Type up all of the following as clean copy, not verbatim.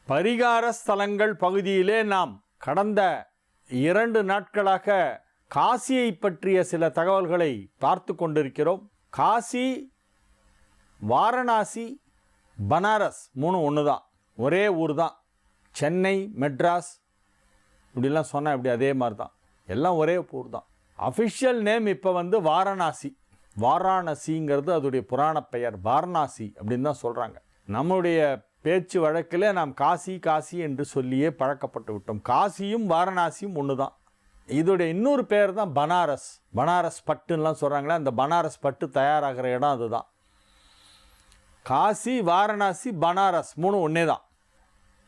பரிகார ஸ்தலங்கள் பகுதியிலே நாம் கடந்த 2 நாட்களாக காசியை பற்றிய சில தகவல்களை பார்த்து கொண்டிருக்கிறோம். காசி, வாரணாசி, பனாரஸ் 3 ஒன்று தான், ஒரே ஊர் தான். சென்னை, மெட்ராஸ் இப்படிலாம் சொன்னால் இப்படி அதே மாதிரி தான், எல்லாம் ஒரே ஊர் தான். அஃபிஷியல் நேம் இப்போ வாரணாசி. வாராணசிங்கிறது அதோடைய புராண பெயர். வாரணாசி அப்படின்னு தான் சொல்கிறாங்க. நம்முடைய பேச்சு வழக்கில் நாம் காசி காசி என்று சொல்லியே பழக்கப்பட்டு விட்டோம். காசியும் வாரணாசியும் ஒன்று தான். இதோடைய இன்னொரு பேர் தான் பனாரஸ். பனாரஸ் பட்டுன்னெலாம் சொல்கிறாங்களே, அந்த பனாரஸ் பட்டு தயாராகிற இடம் அதுதான். காசி, வாரணாசி, பனாரஸ் 3 ஒன்றே தான்.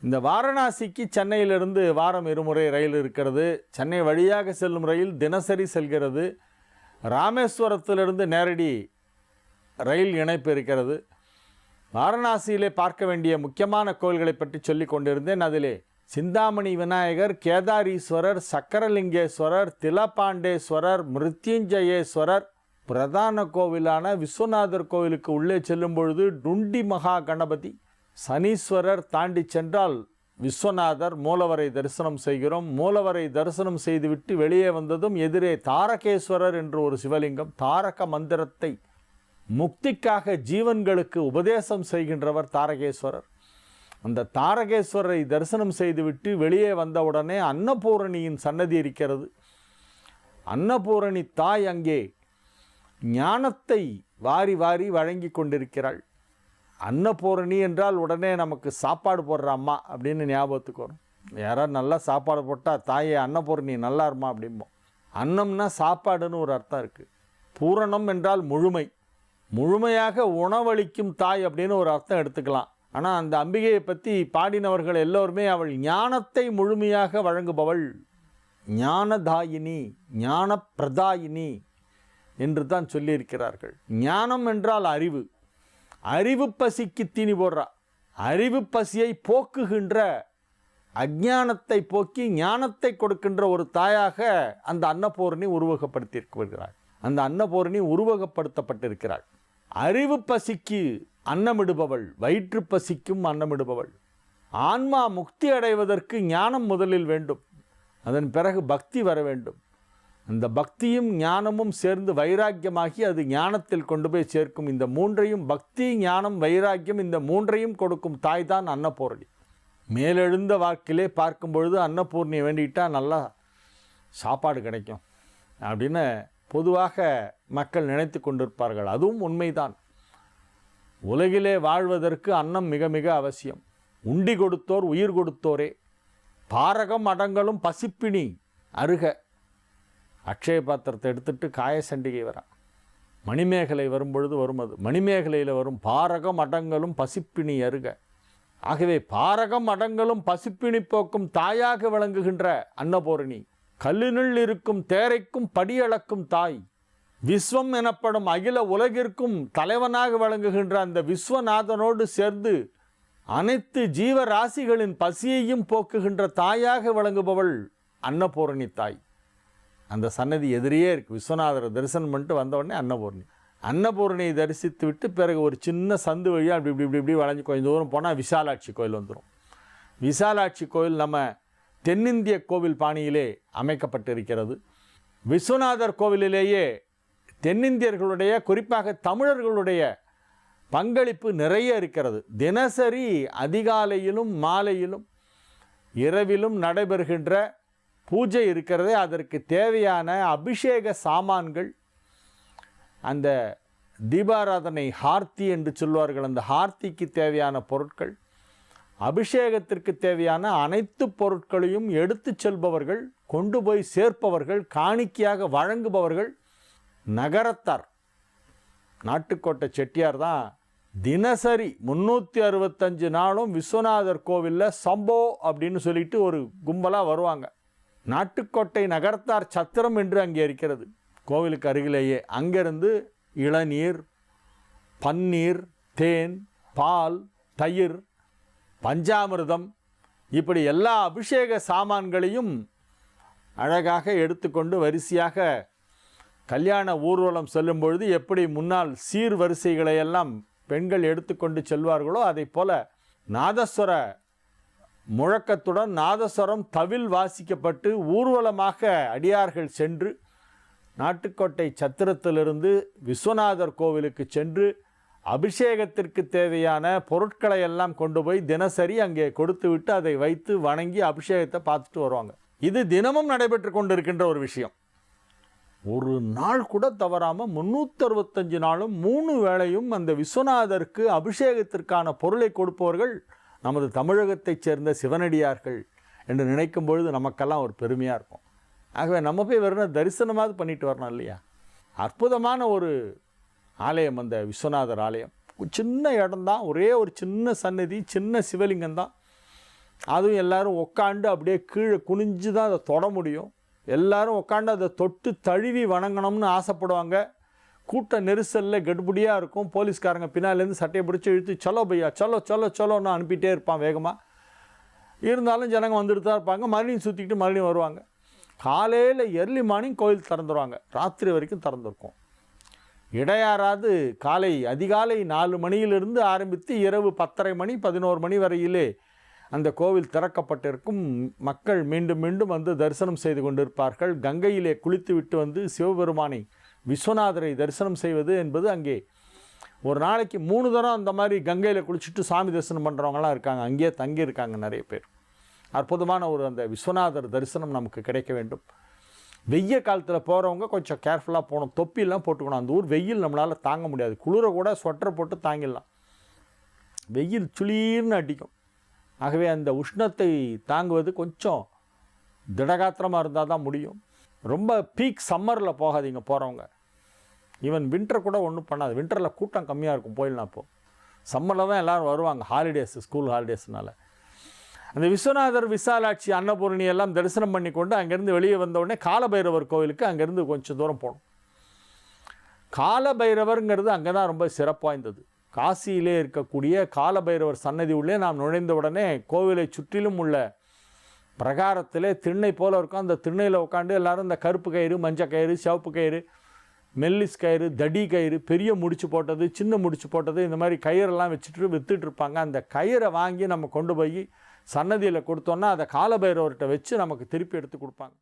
இந்த வாரணாசிக்கு சென்னையிலிருந்து வாரம் 2 முறை ரயில் இருக்கிறது. சென்னை வழியாக செல்லும் ரயில் தினசரி செல்கிறது. ராமேஸ்வரத்திலிருந்து நேரடி ரயில் இணைப்பு இருக்கிறது. வாரணாசியிலே பார்க்க வேண்டிய முக்கியமான கோயில்களை பற்றி சொல்லி கொண்டிருந்தேன். அதிலே சிந்தாமணி விநாயகர், கேதாரீஸ்வரர், சக்கரலிங்கேஸ்வரர், திலபாண்டேஸ்வரர், மிருத்யுஞ்சயேஸ்வரர், பிரதான கோவிலான விஸ்வநாதர் கோவிலுக்கு உள்ளே செல்லும் பொழுது டுண்டி மகா கணபதி, சனீஸ்வரர் தாண்டி சென்றால் விஸ்வநாதர், மூலவரை தரிசனம் செய்கிறோம். மூலவரை தரிசனம் செய்துவிட்டு வெளியே வந்ததும் எதிரே தாரகேஸ்வரர் என்று ஒரு சிவலிங்கம். தாரக மந்திரத்தை முக்திக்காக ஜீவன்களுக்கு உபதேசம் செய்கின்றவர் தாரகேஸ்வரர். அந்த தாரகேஸ்வரரை தரிசனம் செய்துவிட்டு வெளியே வந்தவுடனே அன்னபூரணியின் சன்னதி இருக்கிறது. அன்னபூரணி தாய் அங்கே ஞானத்தை வாரி வாரி வழங்கி கொண்டிருக்கிறாள். அன்னபூரணி என்றால் உடனே நமக்கு சாப்பாடு போடுற அம்மா அப்படின்னு ஞாபகத்துக்கு வரும். யாராவது நல்லா சாப்பாடு போட்டால் தாயே அன்னபூரணி நல்லா இருமா அப்படிம்போம். அன்னம்னா சாப்பாடுன்னு ஒரு அர்த்தம் இருக்குது. பூரணம் என்றால் முழுமை, முழுமையாக உணவளிக்கும் தாய் அப்படின்னு ஒரு அர்த்தம் எடுத்துக்கலாம். ஆனால் அந்த அம்பிகையை பற்றி பாடினவர்கள் எல்லோருமே அவள் ஞானத்தை முழுமையாக வழங்குபவள், ஞானதாயினி, ஞான பிரதாயினி என்று தான் சொல்லியிருக்கிறார்கள். ஞானம் என்றால் அறிவு. அறிவு பசிக்கு தீனி போடுறா. அறிவு பசியை போக்குகின்ற, அஞ்ஞானத்தை போக்கி ஞானத்தை கொடுக்கின்ற ஒரு தாயாக அந்த அன்னபூரணி உருவகப்படுத்தியிருக்கிறாள். அந்த அன்னபூரணி உருவகப்படுத்தப்பட்டிருக்கிறாள். அறிவு பசிக்கு அன்னமிடுபவள், வயிற்று பசிக்கும் அன்னமிடுபவள். ஆன்மா முக்தி அடைவதற்கு ஞானம் முதலில் வேண்டும், அதன் பிறகு பக்தி வர வேண்டும். அந்த பக்தியும் ஞானமும் சேர்ந்து வைராக்கியமாகி அது ஞானத்தில் கொண்டு போய் சேர்க்கும். இந்த 3ஐயும், பக்தி, ஞானம், வைராக்கியம், இந்த 3ஐயும் கொடுக்கும் தாய் தான் அன்னபூரணி. மேலெழுந்த வாக்கிலே பார்க்கும் பொழுது அன்னபூர்ணியை வேண்டிக்கிட்டால் நல்லா சாப்பாடு கிடைக்கும் அப்படின்னு பொதுவாக மக்கள் நினைத்து கொண்டிருப்பார்கள். அதுவும் உண்மைதான். உலகிலே வாழ்வதற்கு அன்னம் மிக மிக அவசியம். உண்டி கொடுத்தோர் உயிர் கொடுத்தோரே. பாரகம் அடங்கலும் பசிப்பிணி அருக. அக்ஷய பாத்திரத்தை எடுத்துட்டு காயசண்டிகை வரான். மணிமேகலை வரும்பொழுது வரும். அது மணிமேகலையில் வரும். பாரகம் அடங்கலும் பசிப்பிணி அருக. ஆகவே பாரகம் அடங்கலும் பசிப்பிணி போக்கும் தாயாக விளங்குகின்ற அன்னபூரணி, கல்லினுள் இருக்கும் தேரைக்கும் படியளக்கும் தாய், விஸ்வம் எனப்படும் அகில உலகிற்கும் தலைவனாக விளங்குகின்ற அந்த விஸ்வநாதனோடு சேர்ந்து அனைத்து ஜீவராசிகளின் பசியையும் போக்குகின்ற தாயாக விளங்குபவள் அன்னபூரணி தாய். அந்த சன்னதி எதிரியே இருக்குது. விஸ்வநாதரை தரிசனம் பண்ணிட்டு வந்தவுடனே அன்னபூரணி. அன்னபூரணியை தரிசித்து விட்டு பிறகு ஒரு சின்ன சந்து வழியாக அப்படி இப்படி இப்படி வளைஞ்சு கொஞ்சம் தூரம் போனால் விசாலாட்சி கோயில் வந்துடும். விசாலாட்சி கோயில் நம்ம தென்னிந்திய கோவில் பாணியிலே அமைக்கப்பட்டிருக்கிறது. விஸ்வநாதர் கோவிலிலேயே தென்னிந்தியர்களுடைய, குறிப்பாக தமிழர்களுடைய பங்களிப்பு நிறைய இருக்கிறது. தினசரி அதிகாலையிலும் மாலையிலும் இரவிலும் நடைபெறுகின்ற பூஜை இருக்கிறதே, அதற்கு தேவையான அபிஷேக சாமான்கள், அந்த தீபாராதனை ஹார்த்தி என்று சொல்வார்கள், அந்த ஹார்த்திக்கு தேவையான பொருட்கள், அபிஷேகத்திற்கு தேவையான அனைத்து பொருட்களையும் எடுத்து செல்பவர்கள், கொண்டு போய் சேர்ப்பவர்கள், காணிக்கையாக வழங்குபவர்கள் நகரத்தார். நாட்டுக்கோட்டை செட்டியார் தான் தினசரி 365 நாளும் விஸ்வநாதர் கோவிலில் சம்போ அப்படின்னு சொல்லிட்டு ஒரு கும்பலாக வருவாங்க. நாட்டுக்கோட்டை நகரத்தார் சத்திரம் என்று அங்கே இருக்கிறது கோவிலுக்கு அருகிலேயே. அங்கிருந்து இளநீர், பன்னீர், தேன், பால், தயிர், பஞ்சாமிர்தம், இப்படி எல்லா அபிஷேக சாமான்களையும் அழகாக எடுத்துக்கொண்டு வரிசையாக கல்யாண ஊர்வலம் செல்லும் பொழுது எப்படி முன்னால் சீர் வரிசைகளை எல்லாம் பெண்கள் எடுத்துக்கொண்டு செல்வார்களோ அதை போல நாதஸ்வர முழக்கத்துடன் நாதஸ்வரம் தவில் வாசிக்கப்பட்டு ஊர்வலமாக அடியார்கள் சென்று நாட்டுக்கோட்டை சத்திரத்திலிருந்து விஸ்வநாதர் கோவிலுக்கு சென்று அபிஷேகத்திற்கு தேவையான பொருட்களை எல்லாம் கொண்டு போய் தினசரி அங்கே கொடுத்து விட்டு அதை வைத்து வணங்கி அபிஷேகத்தை பார்த்துட்டு வருவாங்க. இது தினமும் நடைபெற்று கொண்டிருக்கின்ற ஒரு விஷயம். ஒரு நாள் கூட தவறாமல் 365 நாளும் 3 வேளையும் அந்த விஸ்வநாதருக்கு அபிஷேகத்திற்கான பொருளை கொடுப்பவர்கள் நமது தமிழகத்தைச் சேர்ந்த சிவனடியார்கள் என்று நினைக்கும் பொழுது நமக்கெல்லாம் ஒரு பெருமையாக இருக்கும். ஆகவே நம்ம போய் வெறும் தரிசனமாவது பண்ணிட்டு வரணும் இல்லையா? அற்புதமான ஒரு ஆலயம் அந்த விஸ்வநாதர் ஆலயம். சின்ன இடம்தான், ஒரே ஒரு சின்ன சன்னதி, சின்ன சிவலிங்கம் தான். அதுவும் எல்லோரும் உட்காண்டு அப்படியே கீழே குனிஞ்சு தான் அதை தொட முடியும். எல்லோரும் உட்காந்து அதை தொட்டு தழுவி வணங்கணும்னு ஆசைப்படுவாங்க. கூட்ட நெரிசலில் கடுபடியாக இருக்கும். போலீஸ்காரங்க பின்னாலேருந்து சட்டையை பிடிச்சி இழுத்து சலோ பையா சலோ சலோ சலோன்னு அனுப்பிட்டே இருப்பான் வேகமாக. இருந்தாலும் ஜனங்க வந்துட்டு தான் இருப்பாங்க. மறுபடியும் சுற்றிக்கிட்டு மறுபடியும் வருவாங்க. காலையில் எர்லி மார்னிங் கோயில் திறந்துருவாங்க, ராத்திரி வரைக்கும் திறந்துருக்கும். இடையாராது அதிகாலை 4 மணியிலிருந்து ஆரம்பித்து இரவு 10:30 மணி 11 மணி வரையிலே அந்த கோவில் திறக்கப்பட்டிருக்கும். மக்கள் மீண்டும் மீண்டும் வந்து தரிசனம் செய்து கொண்டிருப்பார்கள். கங்கையிலே குளித்து விட்டு வந்து சிவபெருமானை விஸ்வநாதரை தரிசனம் செய்வது என்பது அங்கே ஒரு நாளைக்கு 3 தரம் அந்த மாதிரி கங்கையில் குளிச்சுட்டு சாமி தரிசனம் பண்ணுறவங்களாம் இருக்காங்க. அங்கேயே தங்கியிருக்காங்க நிறைய பேர். அற்புதமான ஒரு அந்த விஸ்வநாதர் தரிசனம் நமக்கு கிடைக்க வேண்டும். வெய்ய காலத்தில் போகிறவங்க கொஞ்சம் கேர்ஃபுல்லாக போகணும். தொப்பிலாம் போட்டுக்கணும். அந்த ஊர் வெயில் நம்மளால் தாங்க முடியாது. குளிரை கூட ஸ்வெட்டர் போட்டு தாங்கிடலாம், வெயில் சுளீர்னு அடிக்கும். ஆகவே அந்த உஷ்ணத்தை தாங்குவது கொஞ்சம் திடகாத்திரமாக இருந்தால் தான் முடியும். ரொம்ப பீக் சம்மரில் போகாதீங்க போகிறவங்க. ஈவன் வின்டர் கூட ஒன்றும் பண்ணாது. வின்டரில் கூட்டம் கம்மியாக இருக்கும் போயிடலாம். அப்போது சம்மரில் தான் எல்லோரும் வருவாங்க, ஹாலிடேஸ், ஸ்கூல் ஹாலிடேஸ்னால. அந்த விஸ்வநாதர், விசாலாட்சி, அன்னபூரணி எல்லாம் தரிசனம் பண்ணி கொண்டு அங்கேருந்து வெளியே வந்தவுடனே காலபைரவர் கோவிலுக்கு அங்கேருந்து கொஞ்சம் தூரம் போகணும். காலபைரவருங்கிறது அங்கே தான் ரொம்ப சிறப்பு வாய்ந்தது. காசியிலே இருக்கக்கூடிய காலபைரவர் சன்னதி உள்ளே நாம் நுழைந்த உடனே கோவிலை சுற்றிலும் உள்ள பிரகாரத்திலே திண்ணை போல் இருக்கும். அந்த திண்ணையில் உட்காந்து எல்லோரும் இந்த கருப்பு கயிறு, மஞ்சள் கயிறு, சிவப்பு கயிறு, மெல்லிஸ் கயிறு, தடி கயிறு, பெரிய முடிச்சு போட்டது, சின்ன முடிச்சு போட்டது, இந்த மாதிரி கயிறெல்லாம் வச்சுட்டு விற்றுட்டு இருப்பாங்க. அந்த கயிறை வாங்கி நம்ம கொண்டு போய் சன்னதியில் கொடுத்தோன்னா அதை காலபைரவர்கிட்ட வச்சு நமக்கு திருப்பி எடுத்து கொடுப்பாங்க.